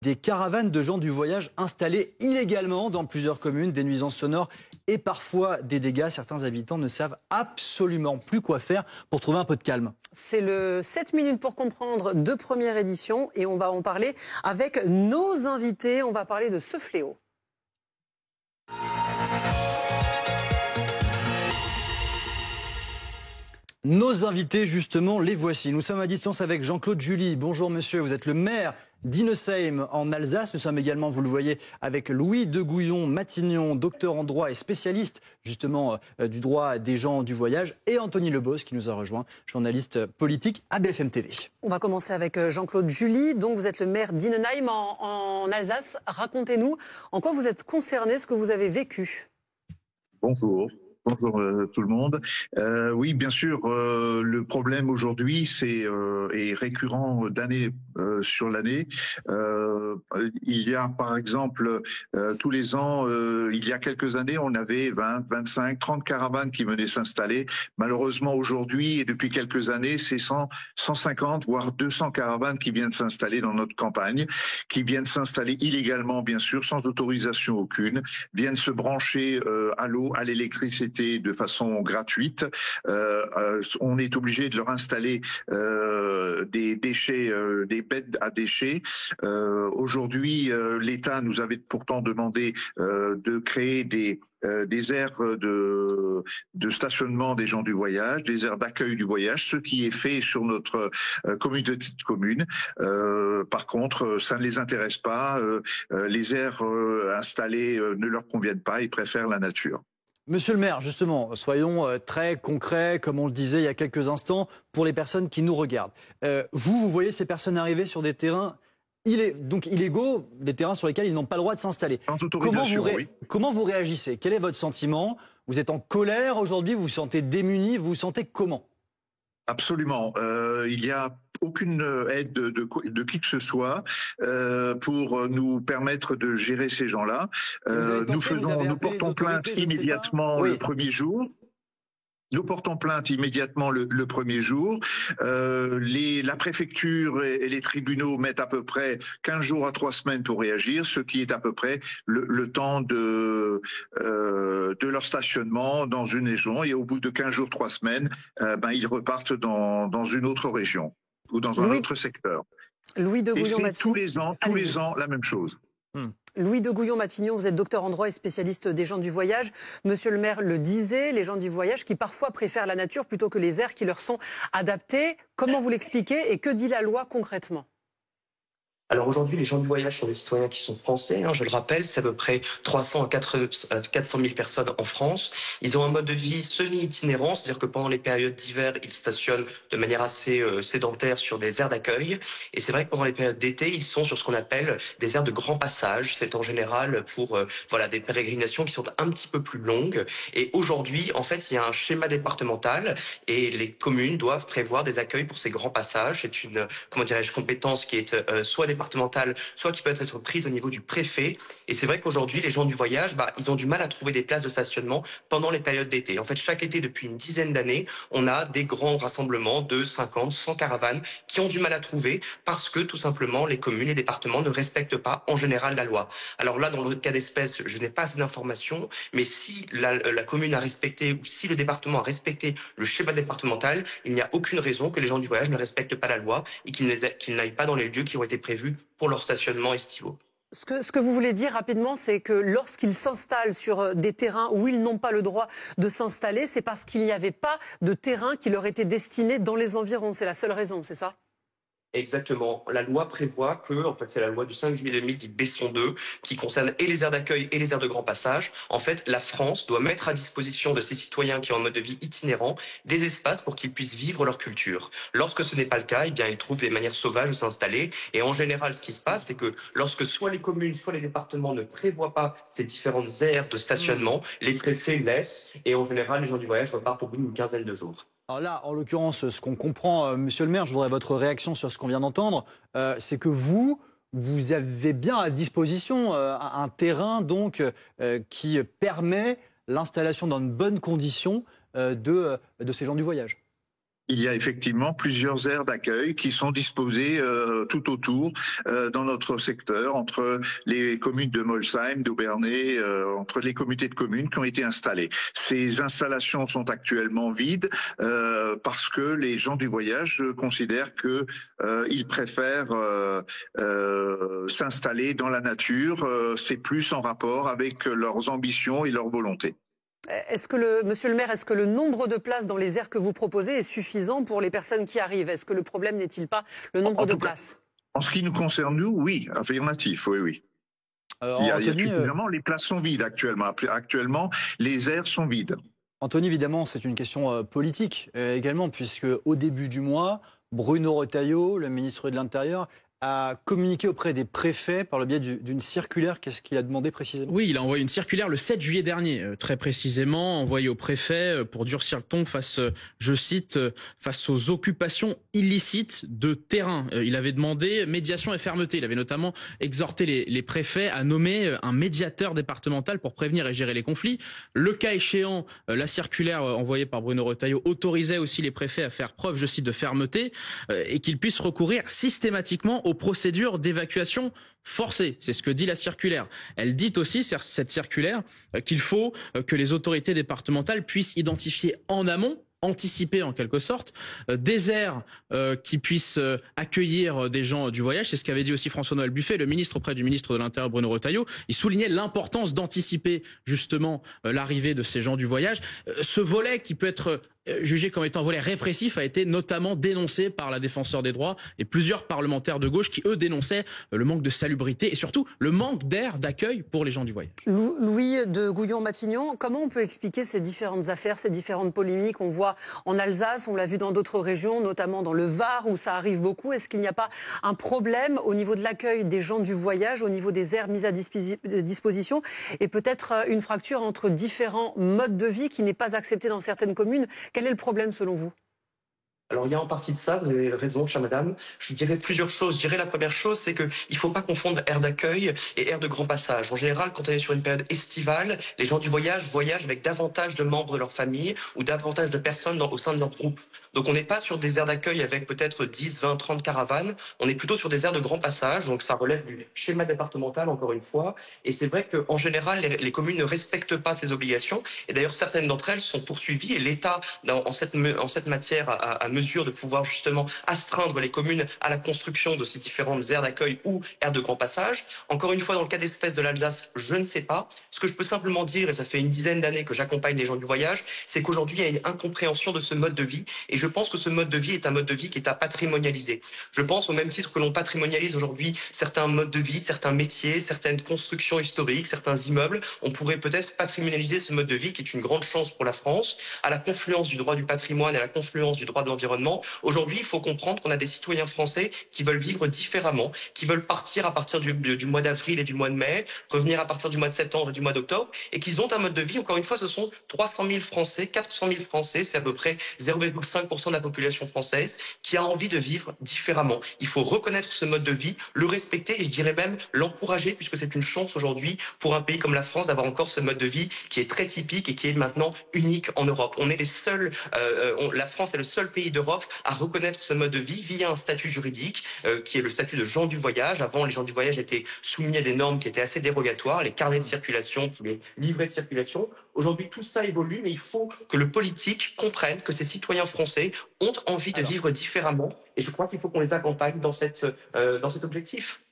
Des caravanes de gens du voyage installées illégalement dans plusieurs communes, des nuisances sonores et parfois des dégâts. Certains habitants ne savent absolument plus quoi faire pour trouver un peu de calme. C'est le 7 minutes pour comprendre de première édition et on va en parler avec nos invités. On va parler de ce fléau. Nos invités, justement, les voici. Nous sommes à distance avec Jean-Claude July. Bonjour monsieur, vous êtes le maire d'Innesheim en Alsace. Nous sommes également, vous le voyez, avec Louis de Gouillon-Matignon, docteur en droit et spécialiste justement du droit des gens du voyage. Et Anthony Lebos qui nous a rejoint, journaliste politique à BFM TV. On va commencer avec Jean-Claude July. Donc vous êtes le maire d'Innesheim en Alsace. Racontez-nous en quoi vous êtes concerné, ce que vous avez vécu. Bonjour. Bonjour tout le monde. Oui, bien sûr, le problème aujourd'hui est récurrent d'année sur l'année. Il y a par exemple tous les ans, il y a quelques années, on avait 20, 25, 30 caravanes qui venaient s'installer. Malheureusement aujourd'hui et depuis quelques années, c'est 100, 150 voire 200 caravanes qui viennent s'installer dans notre campagne, qui viennent s'installer illégalement bien sûr, sans autorisation aucune, viennent se brancher à l'eau, à l'électricité de façon gratuite. On est obligé de leur installer des déchets, des bêtes à déchets. Aujourd'hui, l'État nous avait pourtant demandé de créer des aires de stationnement des gens du voyage, des aires d'accueil du voyage, ce qui est fait sur notre communauté de communes. Par contre, ça ne les intéresse pas. Les aires installées ne leur conviennent pas, ils préfèrent la nature. Monsieur le maire, justement, soyons très concrets, comme on le disait il y a quelques instants, pour les personnes qui nous regardent. Vous voyez ces personnes arriver sur des terrains illégaux, des terrains sur lesquels ils n'ont pas le droit de s'installer. Sans autorisation, oui. Comment vous réagissez? Quel est votre sentiment? Vous êtes en colère aujourd'hui? Vous vous sentez démuni? Vous vous sentez comment? Absolument. Il y a aucune aide de qui que ce soit pour nous permettre de gérer ces gens-là. Nous portons plainte immédiatement le premier jour. Nous portons plainte immédiatement le premier jour. La préfecture et les tribunaux mettent à peu près 15 jours à 3 semaines pour réagir, ce qui est à peu près le temps de leur stationnement dans une région. Et au bout de 15 jours, 3 semaines, ils repartent dans une autre région ou dans un autre secteur. Louis de Gouillon-Matignon. Tous les ans, la même chose. Louis de Gouillon-Matignon, vous êtes docteur en droit et spécialiste des gens du voyage. Monsieur le maire le disait, les gens du voyage qui parfois préfèrent la nature plutôt que les aires qui leur sont adaptées. Comment vous l'expliquez et que dit la loi concrètement ? Alors aujourd'hui, les gens du voyage sont des citoyens qui sont français. Je le rappelle, c'est à peu près 300 à 400 000 personnes en France. Ils ont un mode de vie semi-itinérant, c'est-à-dire que pendant les périodes d'hiver, ils stationnent de manière assez sédentaire sur des aires d'accueil. Et c'est vrai que pendant les périodes d'été, ils sont sur ce qu'on appelle des aires de grand passage. C'est en général pour des pérégrinations qui sont un petit peu plus longues. Et aujourd'hui, en fait, il y a un schéma départemental et les communes doivent prévoir des accueils pour ces grands passages. C'est une, compétence qui est soit départementale, soit qui peut être prise au niveau du préfet. Et c'est vrai qu'aujourd'hui, les gens du voyage, ils ont du mal à trouver des places de stationnement pendant les périodes d'été. En fait, chaque été, depuis une dizaine d'années, on a des grands rassemblements de 50, 100 caravanes qui ont du mal à trouver parce que, tout simplement, les communes, les départements ne respectent pas, en général, la loi. Alors là, dans le cas d'espèce, je n'ai pas assez d'informations, mais si la commune a respecté ou si le département a respecté le schéma départemental, il n'y a aucune raison que les gens du voyage ne respectent pas la loi et qu'ils n'aillent pas dans les lieux qui ont été prévus pour leur stationnement estivaux. Ce que vous voulez dire rapidement, c'est que lorsqu'ils s'installent sur des terrains où ils n'ont pas le droit de s'installer, c'est parce qu'il n'y avait pas de terrain qui leur était destiné dans les environs. C'est la seule raison, c'est ça ? Exactement. La loi prévoit que, en fait, c'est la loi du 5 juillet 2000, dite Besson 2, qui concerne et les aires d'accueil et les aires de grand passage. En fait, la France doit mettre à disposition de ses citoyens qui ont un mode de vie itinérant des espaces pour qu'ils puissent vivre leur culture. Lorsque ce n'est pas le cas, ils trouvent des manières sauvages de s'installer. Et en général, ce qui se passe, c'est que lorsque soit les communes, soit les départements ne prévoient pas ces différentes aires de stationnement, les préfets laissent. Et en général, les gens du voyage repartent au bout d'une quinzaine de jours. Alors là, en l'occurrence, ce qu'on comprend, monsieur le maire, je voudrais votre réaction sur ce qu'on vient d'entendre, c'est que vous avez bien à disposition un terrain donc qui permet l'installation dans de bonnes conditions de ces gens du voyage. Il y a effectivement plusieurs aires d'accueil qui sont disposées tout autour dans notre secteur, entre les communes de Molsheim, d'Aubernay, entre les communautés de communes qui ont été installées. Ces installations sont actuellement vides parce que les gens du voyage considèrent que ils préfèrent s'installer dans la nature. C'est plus en rapport avec leurs ambitions et leurs volontés. Monsieur le maire, est-ce que le nombre de places dans les aires que vous proposez est suffisant pour les personnes qui arrivent? Est-ce que le problème n'est-il pas le nombre de places? En ce qui nous concerne, nous, oui, affirmatif, oui, oui. Il y a suffisamment, les places sont vides actuellement. Actuellement, les aires sont vides. Anthony, évidemment, c'est une question politique également, puisque au début du mois, Bruno Retailleau, le ministre de l'Intérieur, a communiqué auprès des préfets par le biais d'une circulaire. Qu'est-ce qu'il a demandé précisément? Oui, il a envoyé une circulaire le 7 juillet dernier, très précisément, envoyée aux préfets pour durcir le ton face, je cite, face aux occupations illicites de terrain. Il avait demandé médiation et fermeté. Il avait notamment exhorté les préfets à nommer un médiateur départemental pour prévenir et gérer les conflits. Le cas échéant, la circulaire envoyée par Bruno Retailleau autorisait aussi les préfets à faire preuve, je cite, de fermeté et qu'ils puissent recourir systématiquement aux procédures d'évacuation forcée. C'est ce que dit la circulaire. Elle dit aussi, cette circulaire, qu'il faut que les autorités départementales puissent identifier en amont, anticiper en quelque sorte, des aires qui puissent accueillir des gens du voyage. C'est ce qu'avait dit aussi François-Noël Buffet, le ministre auprès du ministre de l'Intérieur Bruno Retailleau. Il soulignait l'importance d'anticiper justement l'arrivée de ces gens du voyage. Ce volet qui peut être jugé comme étant un volet répressif a été notamment dénoncé par la défenseure des droits et plusieurs parlementaires de gauche qui, eux, dénonçaient le manque de salubrité et surtout le manque d'air d'accueil pour les gens du voyage. Louis de Gouillon-Matignon, comment on peut expliquer ces différentes affaires, ces différentes polémiques? On voit en Alsace, on l'a vu dans d'autres régions, notamment dans le Var où ça arrive beaucoup. Est-ce qu'il n'y a pas un problème au niveau de l'accueil des gens du voyage, au niveau des aires mises à disposition et peut-être une fracture entre différents modes de vie qui n'est pas acceptée dans certaines communes? Quel est le problème selon vous? Alors il y a en partie de ça, vous avez raison, chère madame. Je dirais plusieurs choses. Je dirais la première chose, c'est qu'il ne faut pas confondre aire d'accueil et aire de grand passage. En général, quand on est sur une période estivale, les gens du voyage voyagent avec davantage de membres de leur famille ou davantage de personnes au sein de leur groupe. Donc on n'est pas sur des aires d'accueil avec peut-être 10, 20, 30 caravanes, on est plutôt sur des aires de grand passage, donc ça relève du schéma départemental encore une fois, et c'est vrai qu'en général les communes ne respectent pas ces obligations, et d'ailleurs certaines d'entre elles sont poursuivies, et l'État en cette matière a mesure de pouvoir justement astreindre les communes à la construction de ces différentes aires d'accueil ou aires de grand passage. Encore une fois, dans le cas d'espèce de l'Alsace, je ne sais pas. Ce que je peux simplement dire, et ça fait une dizaine d'années que j'accompagne les gens du voyage, c'est qu'aujourd'hui il y a une incompréhension de ce mode de vie, et je pense que ce mode de vie est un mode de vie qui est à patrimonialiser. Je pense au même titre que l'on patrimonialise aujourd'hui certains modes de vie, certains métiers, certaines constructions historiques, certains immeubles, on pourrait peut-être patrimonialiser ce mode de vie qui est une grande chance pour la France, à la confluence du droit du patrimoine et à la confluence du droit de l'environnement. Aujourd'hui, il faut comprendre qu'on a des citoyens français qui veulent vivre différemment, qui veulent partir à partir du mois d'avril et du mois de mai, revenir à partir du mois de septembre et du mois d'octobre, et qu'ils ont un mode de vie, encore une fois, ce sont 300 000 Français, 400 000 Français, c'est à peu près 0,5% de la population française qui a envie de vivre différemment. Il faut reconnaître ce mode de vie, le respecter et je dirais même l'encourager puisque c'est une chance aujourd'hui pour un pays comme la France d'avoir encore ce mode de vie qui est très typique et qui est maintenant unique en Europe. On est les seuls, la France est le seul pays d'Europe à reconnaître ce mode de vie via un statut juridique qui est le statut de gens du voyage. Avant, les gens du voyage étaient soumis à des normes qui étaient assez dérogatoires, les carnets de circulation, les livrets de circulation. Aujourd'hui, tout ça évolue, mais il faut que le politique comprenne que ces citoyens français ont envie de vivre différemment. Et je crois qu'il faut qu'on les accompagne dans cet objectif.